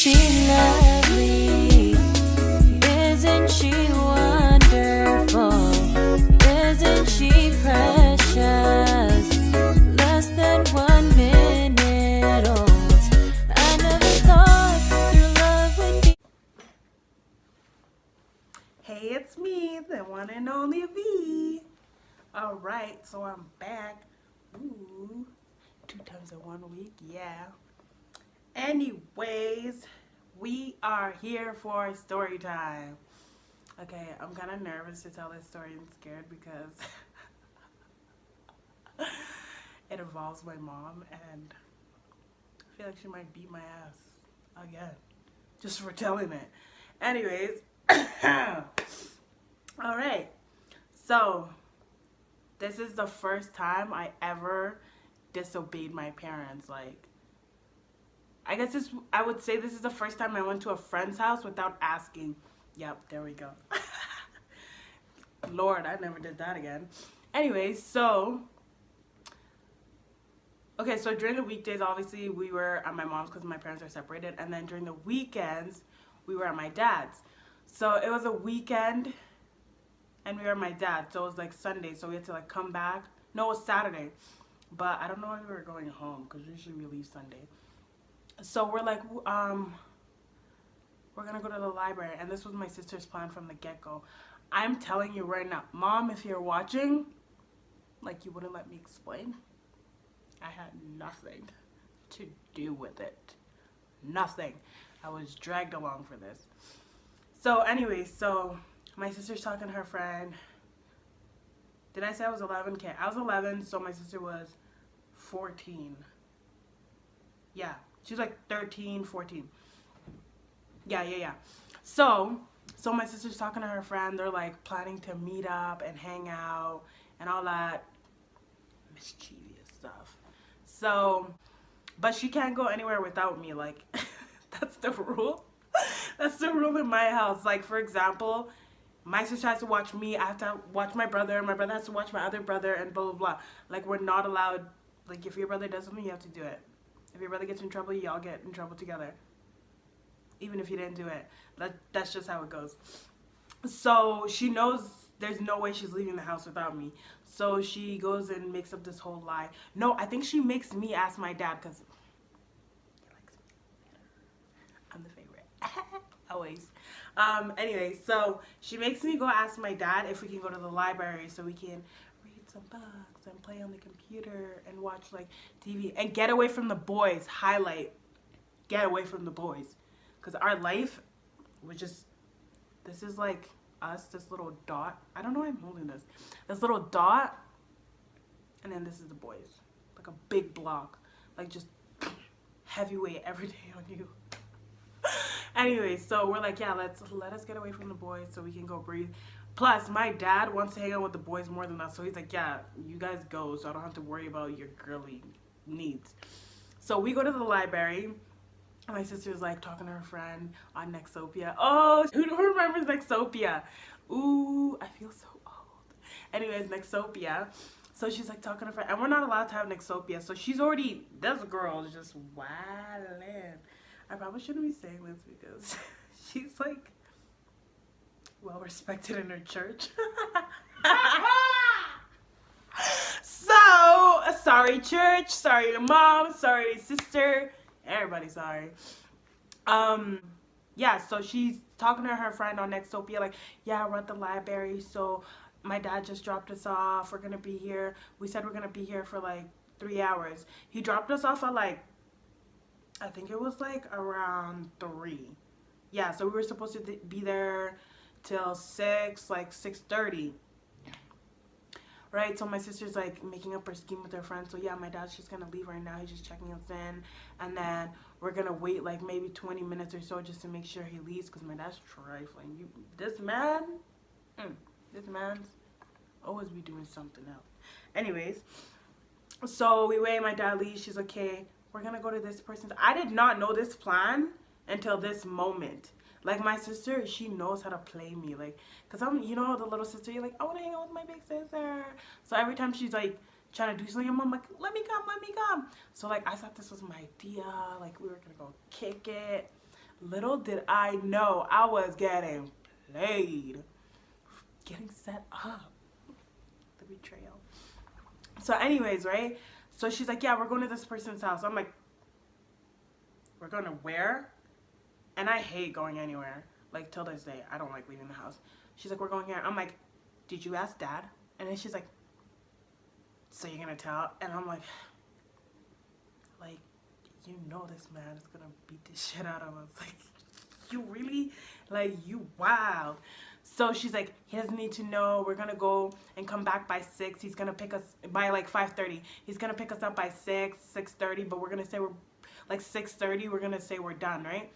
she lovely? Isn't she wonderful? Isn't she precious? Less than 1 minute old. I never thought your love would be. Hey, it's me, the one and only V. Alright, so I'm back. Ooh, 2 times in 1 week, yeah. Anyways, we are here for story time. Okay, I'm kind of nervous to tell this story and scared because it involves my mom and I feel like she might beat my ass again just for telling it. Anyways, alright, so this is the first time I ever disobeyed my parents. Like, I guess I would say this is the first time I went to a friend's house without asking. Yep, there we go. Lord, I never did that again. Anyways, so during the weekdays, obviously, we were at my mom's because my parents are separated. And then during the weekends, we were at my dad's. So it was a weekend and we were at my dad's. So it was like Sunday. So we had to like come back. No, it was Saturday. But I don't know why we were going home because usually we leave Sunday. So we're like, we're going to go to the library. And this was my sister's plan from the get-go. I'm telling you right now, Mom, if you're watching, like, you wouldn't let me explain. I had nothing to do with it. Nothing. I was dragged along for this. So anyway, so my sister's talking to her friend. Did I say I was 11? Okay, I was 11, so my sister was 14. Yeah, she was like 13, 14. Yeah. So my sister's talking to her friend. They're like planning to meet up and hang out and all that mischievous stuff. So, but she can't go anywhere without me. Like, that's the rule. That's the rule in my house. Like, for example, my sister has to watch me. I have to watch my brother. My brother has to watch my other brother and blah, blah, blah. Like, we're not allowed, like, if your brother does something, you have to do it. If your brother gets in trouble, y'all get in trouble together. Even if you didn't do it. That's just how it goes. So she knows there's no way she's leaving the house without me. So she goes and makes up this whole lie. No, I think she makes me ask my dad because he likes me. I'm the favorite. Always. Anyway, so she makes me go ask my dad if we can go to the library so we can read some books and play on the computer and watch like TV and get away from the boys. Highlight. Get away from the boys. Because our life was just, this is like us, this little dot. I don't know why I'm holding this. This little dot, and then this is the boys. Like a big block. Like just heavyweight every day on you. Anyway, so we're like, yeah, let us get away from the boys so we can go breathe. Plus, my dad wants to hang out with the boys more than us. So he's like, yeah, you guys go so I don't have to worry about your girly needs. So we go to the library. My sister's like talking to her friend on Nexopia. Oh, who remembers Nexopia? Ooh, I feel so old. Anyways, Nexopia. So she's like talking to her friend. And we're not allowed to have Nexopia. So she's already, this girl is just wildin'. I probably shouldn't be saying this because she's like well respected in her church. So, sorry church, sorry to mom, sorry sister. Everybody sorry. Yeah, so she's talking to her friend on Nexopia like, yeah, we're at the library, so my dad just dropped us off. We're gonna be here. We said we're gonna be here for like 3 hours. He dropped us off at like, I think it was like around 3. Yeah, so we were supposed to be there till 6, like 6:30. Right, so my sister's like making up her scheme with her friend. So yeah, my dad's just gonna leave right now. He's just checking us in, and then we're gonna wait like maybe 20 minutes or so just to make sure he leaves because my dad's trifling. This man's always be doing something else. Anyways, so we wait. My dad leaves. She's okay. We're gonna go to this person's. I did not know this plan until this moment. Like, my sister, she knows how to play me. Like, because I'm, you know, the little sister, you're like, I want to hang out with my big sister. So every time she's, like, trying to do something, I'm like, let me come. So, like, I thought this was my idea. Like, we were going to go kick it. Little did I know I was getting played. Getting set up. The betrayal. So anyways, right? So she's like, yeah, we're going to this person's house. I'm like, we're going to where? And I hate going anywhere. Like, till this day, I don't like leaving the house. She's like, we're going here. I'm like, did you ask Dad? And then she's like, so you're going to tell? And I'm like, you know this man is going to beat the shit out of us. Like, you really? Like, you wild. So she's like, he doesn't need to know. We're going to go and come back by 6. He's going to pick us by like 5:30. He's going to pick us up by 6, 6:30. But we're going to say we're like 6:30. We're going to say we're done, right?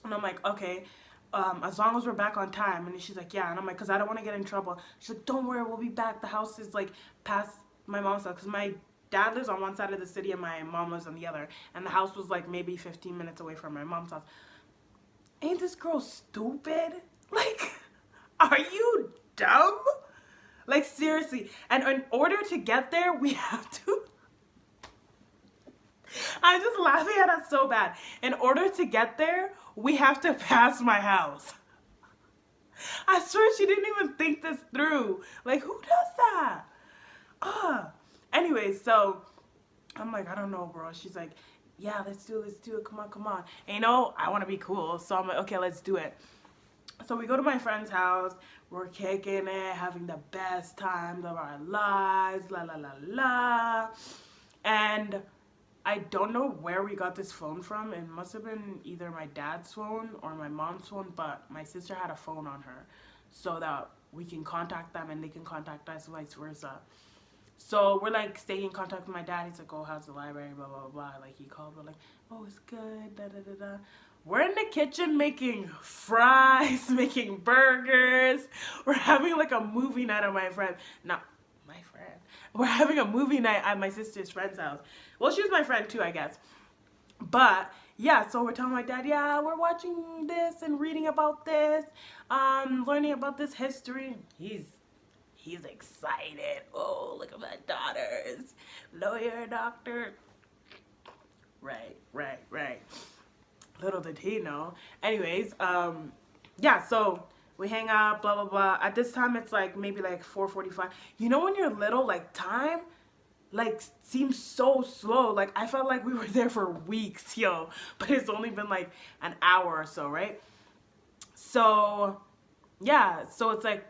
And I'm like, okay, as long as we're back on time. And she's like, yeah. And I'm like, because I don't want to get in trouble. She's like, don't worry, we'll be back. The house is like past my mom's house. Because my dad lives on one side of the city and my mom lives on the other. And the house was like maybe 15 minutes away from my mom's house. Ain't this girl stupid? Like, are you dumb? Like, seriously. And in order to get there, we have to... I'm just laughing at it so bad. In order to get there, we have to pass my house. I swear she didn't even think this through. Like, who does that? Anyways, so I'm like, I don't know, bro. She's like, yeah, let's do it. Come on. And you know, I want to be cool. So I'm like, okay, let's do it. So we go to my friend's house. We're kicking it, having the best times of our lives. La, la, la, la. And I don't know where we got this phone from. It must have been either my dad's phone or my mom's phone, but my sister had a phone on her so that we can contact them and they can contact us, vice versa. So we're like staying in contact with my dad. He's like, oh, how's the library, blah, blah, blah. Like, he called, we're like, oh, it's good, da, da, da, da. We're in the kitchen making fries, making burgers. We're having like a movie night at my friend. Not my friend. We're having a movie night at my sister's friend's house. Well, she was my friend too, I guess. But yeah, so we're telling my dad, yeah, we're watching this and reading about this, learning about this history. He's excited. Oh, look at my daughters. Lawyer, doctor. Right. Little did he know. Anyways, yeah, so we hang out, blah, blah, blah. At this time, it's like maybe like 4:45. You know when you're little, like time, like seems so slow. Like I felt like we were there for weeks, yo. But it's only been like an hour or so, right? So, yeah, so it's like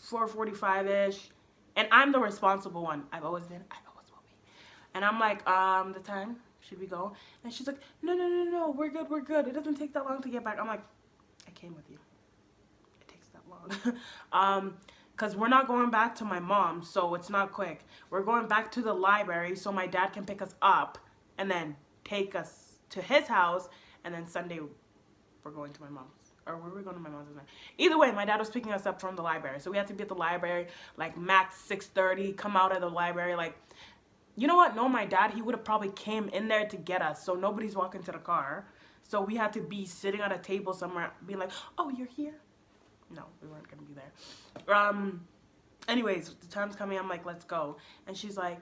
4:45-ish. And I'm the responsible one. I've always been, I always will be. And I'm like, the time, should we go? And she's like, no, we're good. It doesn't take that long to get back. I'm like, I came with you. It takes that long. Because we're not going back to my mom, so it's not quick. We're going back to the library so my dad can pick us up and then take us to his house, and then Sunday we're going to my mom's. Or were we going to my mom's? Either way, my dad was picking us up from the library. So we had to be at the library like max 6:30, come out of the library like, you know what? No, my dad, he would have probably came in there to get us. So nobody's walking to the car. So we had to be sitting at a table somewhere being like, oh, you're here? No, we weren't going to be there. Anyways, the time's coming. I'm like, let's go. And she's like,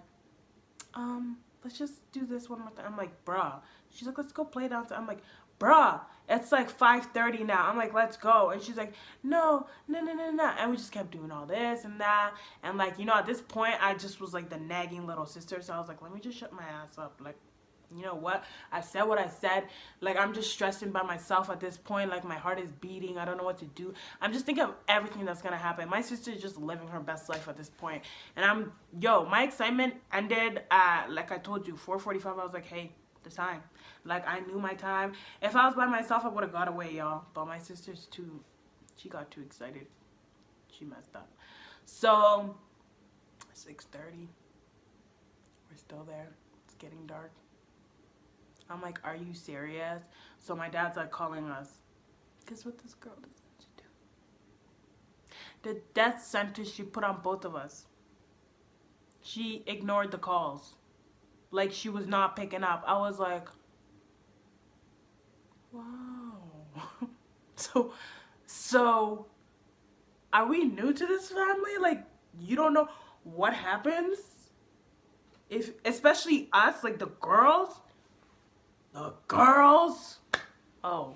let's just do this one more time. I'm like, bruh. She's like, let's go play downstairs. I'm like, bruh, it's like 5:30 now. I'm like, let's go. And she's like, no. And we just kept doing all this and that. And like, you know, at this point, I just was like the nagging little sister. So I was like, let me just shut my ass up. Like, you know what? I said what I said. Like, I'm just stressing by myself at this point. Like, my heart is beating. I don't know what to do. I'm just thinking of everything that's going to happen. My sister is just living her best life at this point. And my excitement ended at, like I told you, 4:45. I was like, hey, the time. Like, I knew my time. If I was by myself, I would have got away, y'all. But my sister's she got too excited. She messed up. So, 6:30. We're still there. It's getting dark. I'm like, are you serious? So my dad's like calling us. Guess what this girl decided to do? The death sentence she put on both of us. She ignored the calls. Like she was not picking up. I was like, wow. So are we new to this family? Like, you don't know what happens? Especially us, like the girls. Oh,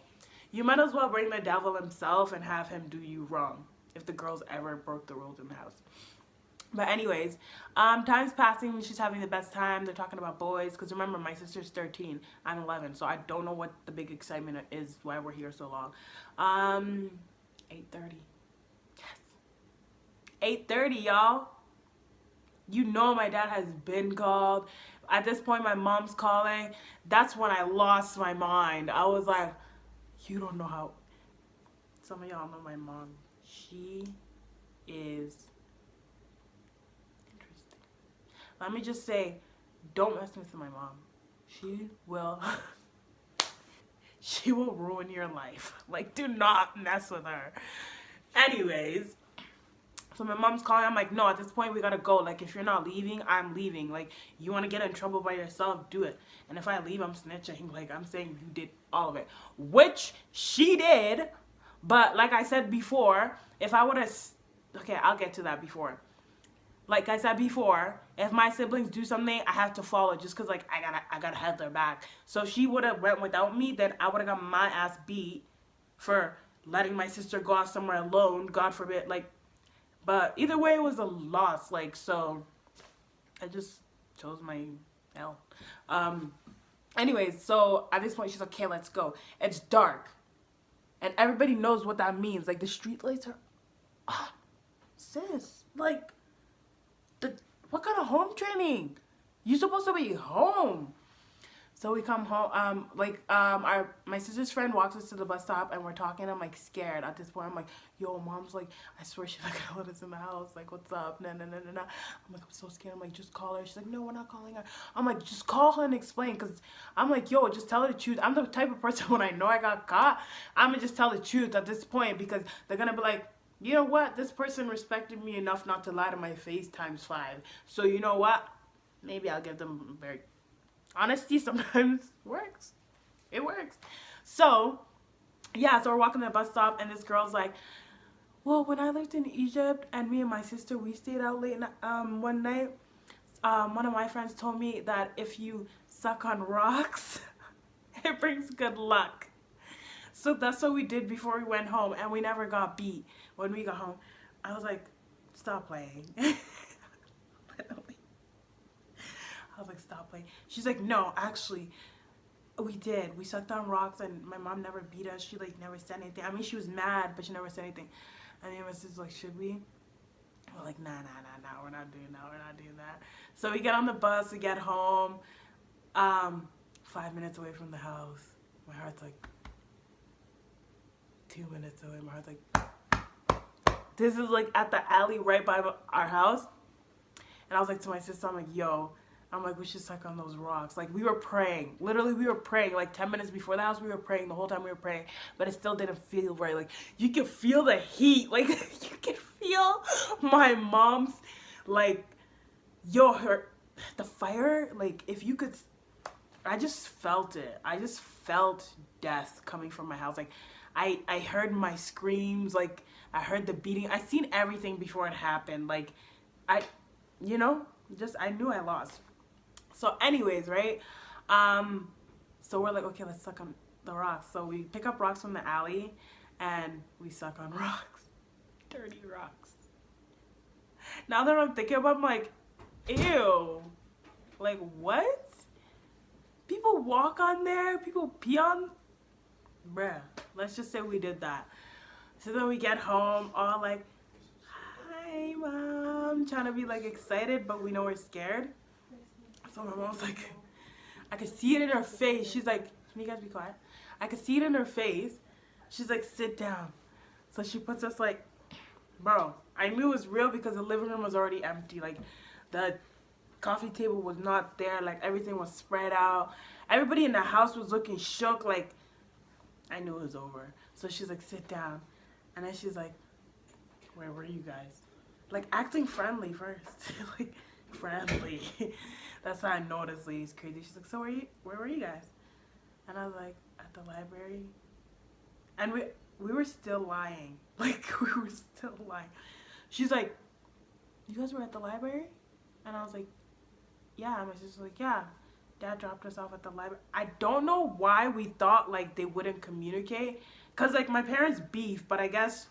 You might as well bring the devil himself and have him do you wrong if the girls ever broke the rules in the house. But anyways, time's passing. She's having the best time. They're talking about boys. Because remember, my sister's 13. I'm 11. So I don't know what the big excitement is, why we're here so long. 8:30. Yes. 8:30, y'all. You know my dad has been called. At this point, my mom's calling. That's when I lost my mind. I was like, you don't know how. Some of y'all know my mom. She is interesting. Let me just say, don't mess with my mom. She will she will ruin your life. Like, do not mess with her. Anyways, so my mom's calling. I'm like, no, at this point we gotta go. Like, if you're not leaving, I'm leaving. Like, you want to get in trouble by yourself, do it. And if I leave, I'm snitching. Like, I'm saying you did all of it, which she did. But like I said before, if I would have, okay, I'll get to that before. Like I said before, if my siblings do something, I have to follow just because, like, I gotta have their back. So if she would have went without me, then I would have got my ass beat for letting my sister go out somewhere alone, God forbid. Like, but either way, it was a loss. Like, so I just chose my L. Anyways, so at this point, she's like, okay, let's go. It's dark. And everybody knows what that means. Like, the street lights are on. Sis, like, what kind of home training? You're supposed to be home. So we come home. My sister's friend walks us to the bus stop, and we're talking. I'm like scared at this point. I'm like, yo, mom's like, I swear she's not gonna let us in the house. Like, what's up? No. I'm like, I'm so scared. I'm like, just call her. She's like, no, we're not calling her. I'm like, just call her and explain. Cause I'm like, yo, just tell her the truth. I'm the type of person when I know I got caught, I'm gonna just tell the truth at this point, because they're gonna be like, you know what? This person respected me enough not to lie to my face times 5. So you know what? Maybe I'll give them a very honesty sometimes works. It works. So, yeah, so we're walking to the bus stop, and this girl's like, well, when I lived in Egypt, and me and my sister, we stayed out late one night, one of my friends told me that if you suck on rocks, it brings good luck. So that's what we did before we went home, and we never got beat when we got home. I was like, stop playing. I was like, stop playing. She's like, no, actually, we did. We sucked on rocks, and my mom never beat us. She, like, never said anything. I mean, she was mad, but she never said anything. And then my sister's like, should we? We're like, nah, we're not doing that. So we get on the bus, we get home, 5 minutes away from the house. My heart's like, 2 minutes away. My heart's like, this is, like, at the alley right by our house. And I was like to my sister, I'm like, yo, we should suck on those rocks. Like, we were praying. Literally, we were praying. Like, 10 minutes before the house, we were praying. The whole time we were praying. But it still didn't feel right. Like, you could feel the heat. Like, you could feel my mom's, like, the fire. Like, if you could, I just felt it. I just felt death coming from my house. Like, I heard my screams. Like, I heard the beating. I seen everything before it happened. Like, I knew I lost. So anyways, right? So we're like, okay, let's suck on the rocks. So we pick up rocks from the alley, and we suck on rocks. Dirty rocks. Now that I'm thinking about it, I'm like, ew. Like, what? People walk on there? People pee on? Bruh. Let's just say we did that. So then we get home, all like, hi, Mom. Trying to be, like, excited, but we know we're scared. So my mom's like, I could see it in her face. She's like, can you guys be quiet? I could see it in her face. She's like, sit down. So she puts us, like, bro, I knew it was real because the living room was already empty. Like, the coffee table was not there. Like, everything was spread out. Everybody in the house was looking shook. Like, I knew it was over. So she's like, sit down. And then she's like, where were you guys? Like, acting friendly first. Like, friendly. That's how I know this lady's crazy. She's like, so where were you guys? And I was like, at the library. And we were still lying. Like, we were still lying. She's like, you guys were at the library? And I was like, yeah. And my sister's like, yeah. Dad dropped us off at the library. I don't know why we thought, like, they wouldn't communicate. Cause like my parents beef, but I guess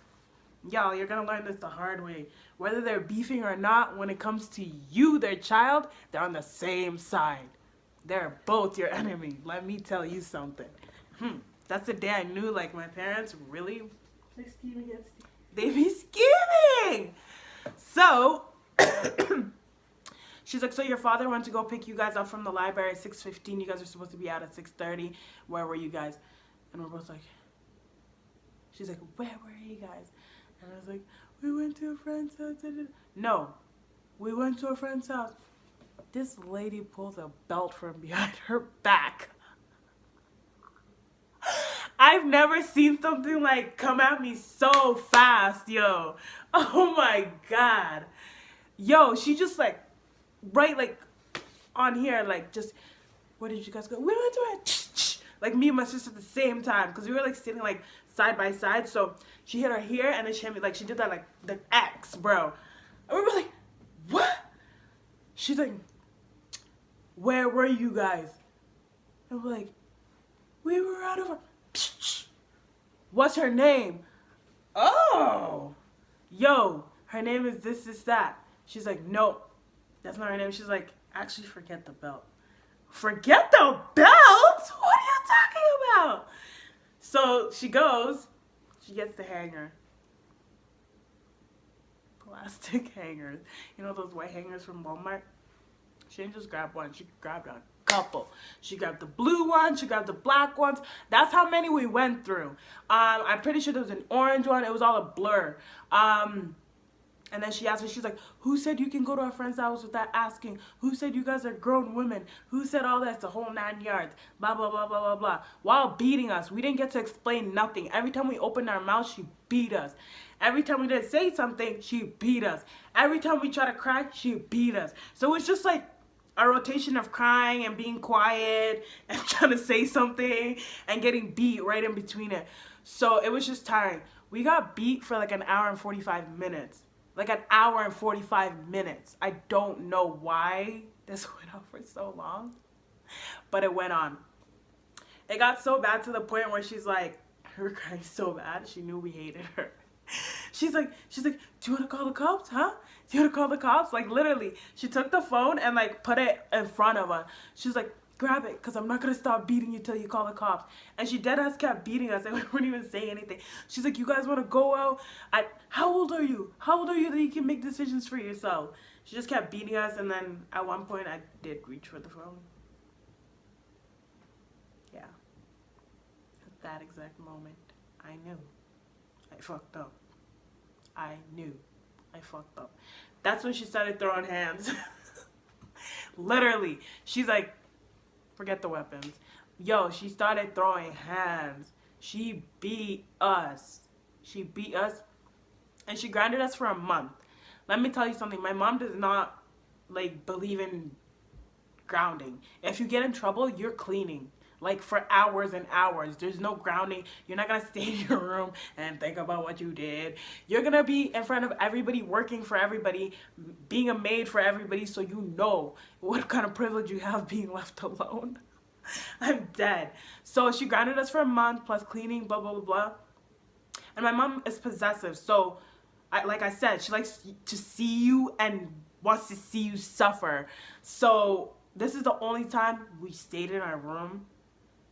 y'all, you're gonna learn this the hard way. Whether they're beefing or not, when it comes to you, their child, they're on the same side. They're both your enemy. Let me tell you something. That's the day I knew, like, my parents really, they scheme against you. They be scheming. So, she's like, so your father went to go pick you guys up from the library at 6:15. You guys are supposed to be out at 6:30. Where were you guys? And we're both like, she's like, where were you guys? And I was like, we went to a friend's house. No, we went to a friend's house. This lady pulls a belt from behind her back. I've never seen something like come at me so fast, yo. Oh my God. Yo, she just like, right like on here, like just, where did you guys go? We went to it. Like me and my sister at the same time, because we were like sitting like side by side. So she hit her here and then she hit me, like she did that like the X, bro. And we were like, what? She's like, where were you guys? And we're like, we were out of our... What's her name? Oh, yo, her name is this, that. She's like, nope, that's not her name. She's like, actually, forget the belt. Forget the belt? What are you talking about? So she goes, she gets the hanger. Plastic hangers. You know those white hangers from Walmart? She didn't just grab one, she grabbed a couple. She grabbed the blue one, she grabbed the black ones. That's how many we went through. I'm pretty sure there was an orange one. It was all a blur. And then she asked me, she's like, who said you can go to a friend's house without asking? Who said you guys are grown women? Who said all that? It's the whole 9 yards. Blah, blah, blah, blah, blah, blah. While beating us. We didn't get to explain nothing. Every time we opened our mouth, she beat us. Every time we didn't say something, she beat us. Every time we tried to cry, she beat us. So it's just like a rotation of crying and being quiet and trying to say something and getting beat right in between it. So it was just tiring. We got beat for like an hour and 45 minutes. Like an hour and 45 minutes. I don't know why this went on for so long, but it went on. It got so bad to the point where she's like, her crying so bad, she knew we hated her. She's like, do you want to call the cops, huh? Do you want to call the cops? Like literally, she took the phone and like put it in front of her. She's like, grab it, because I'm not going to stop beating you till you call the cops. And she dead ass kept beating us and we wouldn't even say anything. She's like, you guys want to go out? How old are you? How old are you that you can make decisions for yourself? She just kept beating us, and then at one point I did reach for the phone. Yeah. At that exact moment, I knew. I fucked up. I knew. I fucked up. That's when she started throwing hands. Literally. She's like, forget the weapons. Yo, she started throwing hands. She beat us. She beat us. And she grounded us for a month. Let me tell you something. My mom does not, like, believe in grounding. If you get in trouble, you're cleaning. Like, for hours and hours. There's no grounding. You're not going to stay in your room and think about what you did. You're going to be in front of everybody, working for everybody, being a maid for everybody, so you know what kind of privilege you have being left alone. I'm dead. So she grounded us for a month, plus cleaning, blah, blah, blah, blah. And my mom is possessive, so like I said, she likes to see you and wants to see you suffer. So this is the only time we stayed in our room.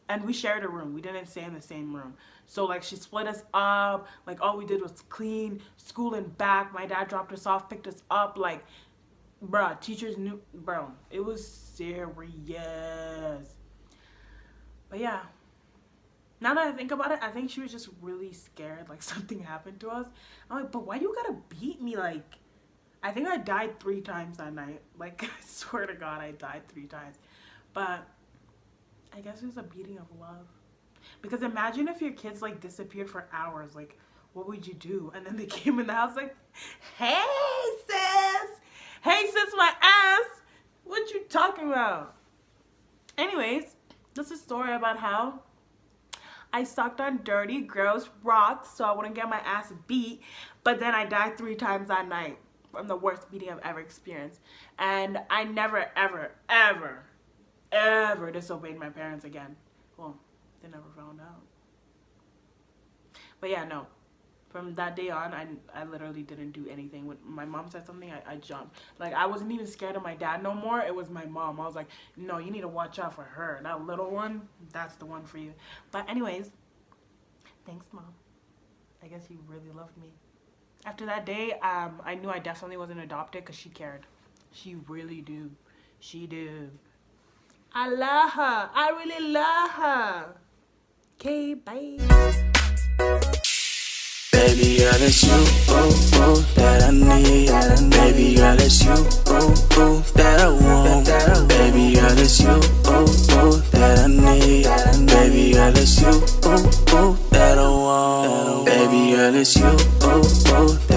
And we shared a room. We didn't stay in the same room. So, like, she split us up. Like, all we did was clean, school and back. My dad dropped us off, picked us up. Like, bruh, teachers knew. Bro, it was serious. But, yeah. Now that I think about it, I think she was just really scared. Like, something happened to us. I'm like, but why you gotta beat me? Like, I think I died 3 times that night. Like, I swear to God, I died 3 times. But I guess it was a beating of love. Because imagine if your kids like disappeared for hours. Like, what would you do? And then they came in the house like, hey sis! Hey sis, my ass! What you talking about? Anyways, this is a story about how I sucked on dirty, gross rocks so I wouldn't get my ass beat. But then I died 3 times that night from the worst beating I've ever experienced. And I never, ever, ever disobeyed my parents again. Well, they never found out. But yeah, no. From that day on, I literally didn't do anything. When my mom said something, I jumped. Like, I wasn't even scared of my dad no more. It was my mom. I was like, no, you need to watch out for her. That little one, that's the one for you. But anyways, thanks, Mom. I guess you really loved me. After that day, I knew I definitely wasn't adopted because she cared. She really do. She do. I love her. I really love her. Okay, bye. Baby girl, it's you, ooh, ooh, that I need. Baby girl, it's you, ooh, ooh, that I want. Baby girl, it's you, ooh, ooh, that I need. Baby girl, it's you, ooh, ooh, that I want. Baby girl, it's you, ooh, ooh.